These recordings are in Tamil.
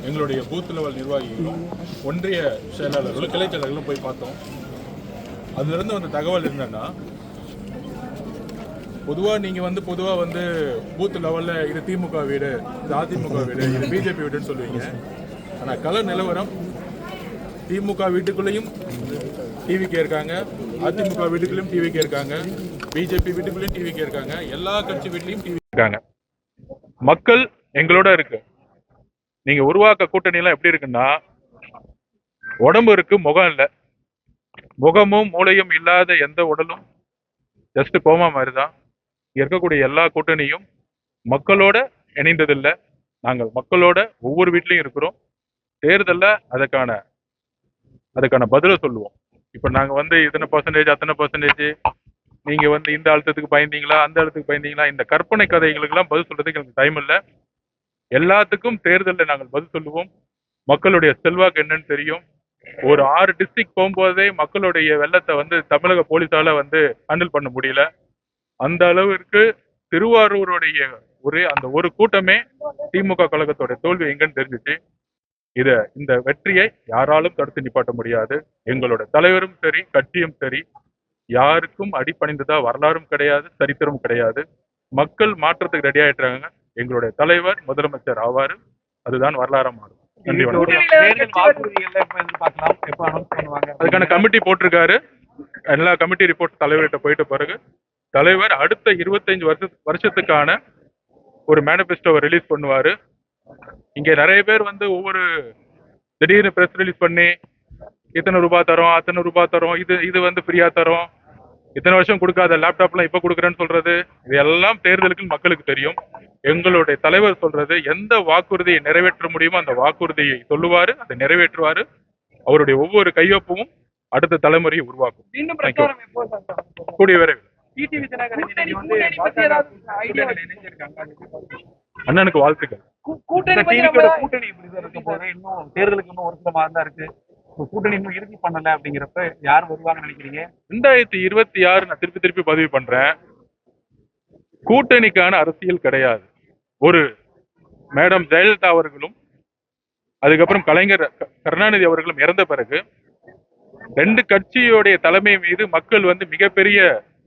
எங்களுடைய பூத் லெவல் நிர்வாகிகளும் ஒன்றிய செயலாளர்களும் கிளை செயலாளர்களும் போய் பார்த்தோம். அதுலேருந்து வந்த தகவல் என்னன்னா, பொதுவாக வந்து பூத் லெவலில் இது திமுக வீடு, இது அதிமுக வீடு, இது பிஜேபி வீடுன்னு சொல்லுவீங்க. ஆனால் கள நிலவரம் திமுக வீட்டுக்குள்ளேயும் டிவிக்கே இருக்காங்க, அதிமுக வீட்டுக்குள்ளேயும் டிவிக்கே இருக்காங்க, பிஜேபி வீட்டுக்குள்ளேயும் டிவிக்கே இருக்காங்க, எல்லா கட்சி வீட்லையும் டிவி இருக்காங்க. மக்கள் எங்களோட இருக்கு. நீங்க உருவாக்க கூட்டணி எல்லாம் எப்படி இருக்குன்னா, உடம்பு இருக்கு, முகம் இல்லை. முகமும் மூளையும் இல்லாத எந்த உடலும் ஜஸ்ட் கோமா மாதிரி தான். இங்க இருக்கக்கூடிய எல்லா கூட்டணியும் மக்களோட இணைந்ததில்லை. நாங்கள் மக்களோட ஒவ்வொரு வீட்லையும் இருக்கிறோம். தேர்தல்ல அதுக்கான பதிலை சொல்லுவோம். இப்ப நாங்க வந்து இத்தனை பர்சன்டேஜ் அத்தனை பர்சன்டேஜ், நீங்க வந்து இந்த அழுத்தத்துக்கு பயந்தீங்களா அந்த அழுத்தத்துக்கு பயந்தீங்களா, இந்த கற்பனை கதைகளுக்கு எல்லாம் பதில் சொல்றதுக்கு எனக்கு டைம் இல்லை. எல்லாத்துக்கும் தேர்தலில் நாங்கள் பதில் சொல்லுவோம். மக்களுடைய செல்வாக்கு என்னன்னு தெரியும். ஒரு 6 டிஸ்ட்ரிக்ட் போகும்போதே மக்களுடைய வெள்ளத்தை வந்து தமிழக போலீஸால வந்து ஹேண்டில் பண்ண முடியல. அந்த அளவிற்கு திருவாரூருடைய அந்த ஒரு கூட்டமே திமுக கழகத்தோட தோல்வி எங்கன்னு தெரிஞ்சிச்சு. இந்த வெற்றியை யாராலும் தடுத்து நிப்பாட்ட முடியாது. எங்களோட தலைவரும் சரி, கட்சியும் சரி, யாருக்கும் அடிபணிந்ததா வரலாறும் கிடையாது, சரித்திரமும் கிடையாது. மக்கள் மாற்றத்துக்கு ரெடி ஆயிட்டாங்க. எங்களுடைய தலைவர் முதலமைச்சர் ஆவாரு. அதுதான் வரலாறா மாறும். நன்றி, அதுக்கான கமிட்டி போட்டிருக்காரு. எல்லா கமிட்டி ரிப்போர்ட் தலைவர்கிட்ட போயிட்ட பிறகு தலைவர் அடுத்த 25 வருஷத்துக்கான ஒரு மேனிபெஸ்டோவை ரிலீஸ் பண்ணுவாரு. இங்க நிறைய பேர் வந்து ஒவ்வொரு திடீர்னு பிரஸ் ரிலீஸ் பண்ணி இத்தனை ரூபாய் தரோம், அத்தனை ரூபாய் தரோம், இது வந்து ஃப்ரீயா தரோம், இத்தனை வருஷம் கொடுக்காத லேப்டாப்லாம் இப்ப கொடுக்குறேன்னு சொல்றது, இது எல்லாம் தேர்தலுக்கு மக்களுக்கு தெரியும். எங்களுடைய தலைவர் சொல்றது எந்த வாக்குறுதியை நிறைவேற்ற முடியுமோ அந்த வாக்குறுதியை சொல்லுவாரு, அதை நிறைவேற்றுவாரு. அவருடைய ஒவ்வொரு கையொப்பமும் அடுத்த தலைமுறையை உருவாக்கும். கூடிய விரைவில் அண்ணனுக்கு வாழ்த்துக்கள். கூட்டணி இன்னும் தேர்தலுக்கு இன்னும் ஒரு சில மாதம் தான் இருக்கு. கூட்டணி இன்னும் இறுதி பண்ணல அப்படிங்கிறப்ப யார் வருவாங்கன்னு நினைக்கிறீங்க? 2026 நான் திருப்பி பதிவு பண்றேன். கூட்டணிக்கான அரசியல் கிடையாது. ஒரு மேடம் ஜெயலலிதா அவர்களும் அதுக்கப்புறம் கலைஞர் கருணாநிதி அவர்களும் இறந்த பிறகு 2 கட்சியோடைய தலைமை மீது மக்கள் வந்து மிகப்பெரிய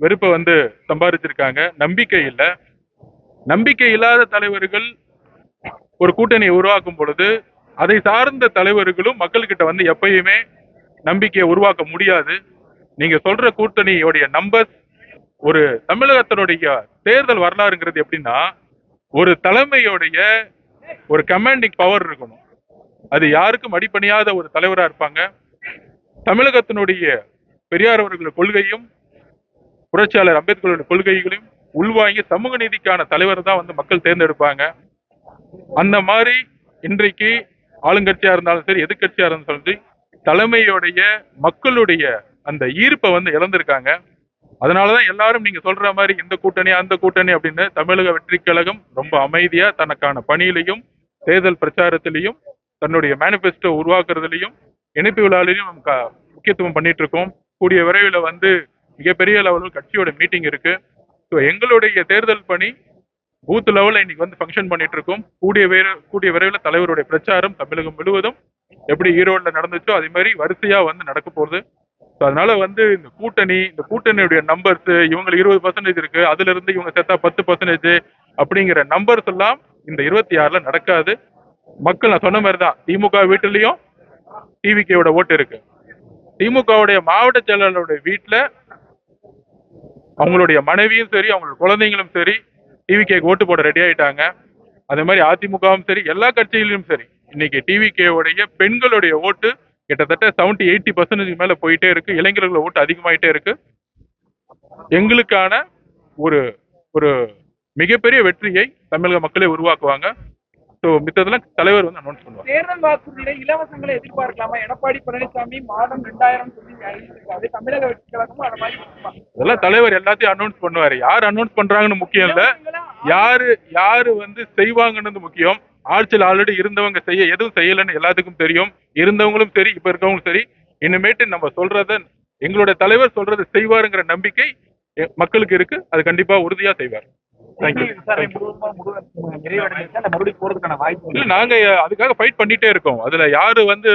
வெறுப்பை வந்து சம்பாதிச்சிருக்காங்க. நம்பிக்கை இல்லை. நம்பிக்கை இல்லாத தலைவர்கள் ஒரு கூட்டணியை உருவாக்கும் பொழுது அதை சார்ந்த தலைவர்களும் மக்கள்கிட்ட வந்து எப்பயுமே நம்பிக்கையை உருவாக்க முடியாது. நீங்க சொல்ற கூட்டணியோடைய நம்பர், ஒரு தமிழகத்தினுடைய தேர்தல் வரலாறுங்கிறது எப்படின்னா, ஒரு தலைமையோடைய ஒரு கமாண்டிங் பவர் இருக்கணும். அது யாருக்கும் அடிபணியாத ஒரு தலைவரா இருப்பாங்க. தமிழகத்தினுடைய பெரியார் அவர்களுடைய கொள்கையும் புரட்சியாளர் அம்பேத்கருடைய கொள்கைகளையும் உள்வாங்கி சமூக நீதிக்கான தலைவர் தான் வந்து மக்கள் தேர்ந்தெடுப்பாங்க. அந்த மாதிரி இன்றைக்கு ஆளுங்கட்சியா இருந்தாலும் சரி, எதிர்கட்சியா இருந்தாலும் சரி, தலைமையோடைய மக்களுடைய அந்த ஈர்ப்பை வந்து இழந்திருக்காங்க. அதனாலதான் எல்லாரும் நீங்க சொல்ற மாதிரி இந்த கூட்டணி அந்த கூட்டணி அப்படின்னு தமிழக வெற்றி கழகம் ரொம்ப அமைதியா தனக்கான பணியிலையும் தேர்தல் பிரச்சாரத்திலையும் தன்னுடைய மேனிபெஸ்டோ உருவாக்குறதுலையும் இணைப்பு விழாவிலையும் முக்கியத்துவம் பண்ணிட்டு இருக்கோம். கூடிய விரைவில் வந்து மிகப்பெரிய லெவலில் கட்சியோட மீட்டிங் இருக்கு. ஸோ எங்களுடைய தேர்தல் பணி பூத் லெவலில் இன்னைக்கு வந்து ஃபங்க்ஷன் பண்ணிட்டு இருக்கோம். கூடிய விரைவில் தலைவருடைய பிரச்சாரம் தமிழகம் முழுவதும் எப்படி ஈரோடுல நடந்துச்சோ அதே மாதிரி வரிசையா வந்து நடக்க போகுது. அதனால வந்து இந்த கூட்டணியுடைய நம்பர்ஸ், இவங்க 20% இருக்கு, அதுல இருந்து இவங்க சேர்த்தா 10% அப்படிங்கிற நம்பர்ஸ் எல்லாம் இந்த 26ல நடக்காது. மக்கள் நான் சொன்ன மாதிரி தான், திமுக வீட்டுலயும் டிவிகேவோட ஓட்டு இருக்கு. திமுகவுடைய மாவட்ட செயலாளருடைய வீட்டுல அவங்களுடைய மனைவியும் சரி, அவங்களுடைய குழந்தைங்களும் சரி டிவிகேக்கு ஓட்டு போட ரெடி ஆயிட்டாங்க. அதே மாதிரி அதிமுகவும் சரி, எல்லா கட்சிகளிலும் சரி, இன்னைக்கு டிவிகேவுடைய பெண்களுடைய ஓட்டு கிட்டத்தட்ட 70-80% மேல போயிட்டே இருக்கு. இளைஞர்களோட ஓட்டு அதிகமாயிட்டே இருக்கு. எங்களுக்கான ஒரு ஒரு மிகப்பெரிய வெற்றியை தமிழக மக்களே உருவாக்குவாங்க. மித்ததெல்லாம் தலைவர் வந்து அனௌன்ஸ் பண்ணுவாங்க. தேர்தல் வாக்குறுதியில இலவசங்களை எதிர்பார்க்கலாமா? எடப்பாடி பழனிசாமி மாதம் 2000 சொல்லி அறிவிச்சிருக்காரு. தமிழக வெற்றி கழகமும் அதை மாதிரி அதெல்லாம் தலைவர் எல்லாத்தையும் அனௌன்ஸ் பண்ணுவாரு. யார் அனௌன்ஸ் பண்றாங்கன்னு முக்கியம் இல்ல, யாரு வந்து செய்வாங்கன்னு முக்கியம். ஆட்சியில் ஆல்ரெடி இருந்தவங்க எதுவும் செய்யலன்னு எல்லாத்துக்கும் தெரியும். இருந்தவங்களும் சரி, இப்ப இருக்கவங்களும் சரி, இனிமேட்டு நம்ம சொல்றத எங்களுடைய தலைவர் சொல்றது செய்வாருங்கிற நம்பிக்கை மக்களுக்கு இருக்கு. அது கண்டிப்பா உறுதியா செய்வார். விசாரணை முழுவதுமா நிறைவடைஞ்சிருச்சா இல்ல மறுபடியும் போறதுக்கான வாய்ப்பு இல்ல நாங்க அதுக்காக ஃபைட் பண்ணிட்டே இருக்கோம். அதுல யாரு வந்து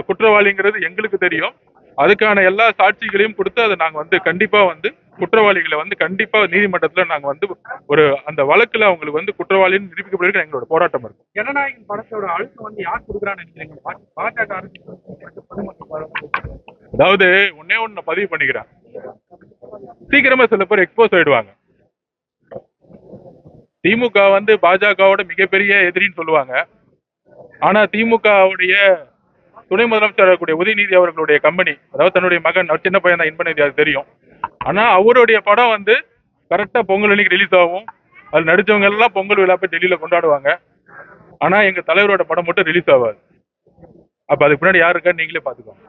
குற்றவாளிங்கிறது எங்களுக்கு தெரியும். அதுக்கான எல்லா சாட்சிகளையும் கொடுத்து அதை நாங்க வந்து கண்டிப்பா வந்து குற்றவாளிகளை வந்து கண்டிப்பா நீதிமன்றத்துல நாங்க வந்து ஒரு அந்த வழக்குல அவங்களுக்கு வந்து குற்றவாளின்னு நிரூபிக்கப்படுறதுக்கு எங்களோட போராட்டம் இருக்கும். ஜனநாயகம் படத்தோட அழுத்தம் வந்து யார் கொடுக்குறான்னு நினைக்கிறீங்க? பாஜக அரசு அதாவது ஒன்னே ஒண்ணு பதிவு பண்ணிக்கிறேன், சீக்கிரமா சில பேர் எக்ஸ்போஸ் ஆயிடுவாங்க. திமுக வந்து பாஜகவோட மிகப்பெரிய எதிரின்னு சொல்லுவாங்க. ஆனா திமுகவுடைய துணை முதலமைச்சர் கூடிய உதயநிதி அவர்களுடைய கம்பெனி, அதாவது தன்னுடைய மகன் சின்ன பையன் தான் இன்பநிதி, அது தெரியும். ஆனா அவருடைய படம் வந்து கரெக்டா பொங்கல் அன்னைக்கு ரிலீஸ் ஆகும். அது நடிச்சவங்க எல்லாம் பொங்கல் விழா போய் டெல்லியில கொண்டாடுவாங்க. ஆனா எங்க தலைவரோட படம் மட்டும் ரிலீஸ் ஆகாது. அப்ப அதுக்கு பின்னாடி யாரு இருக்கான்னு நீங்களே பாத்துக்கோங்க.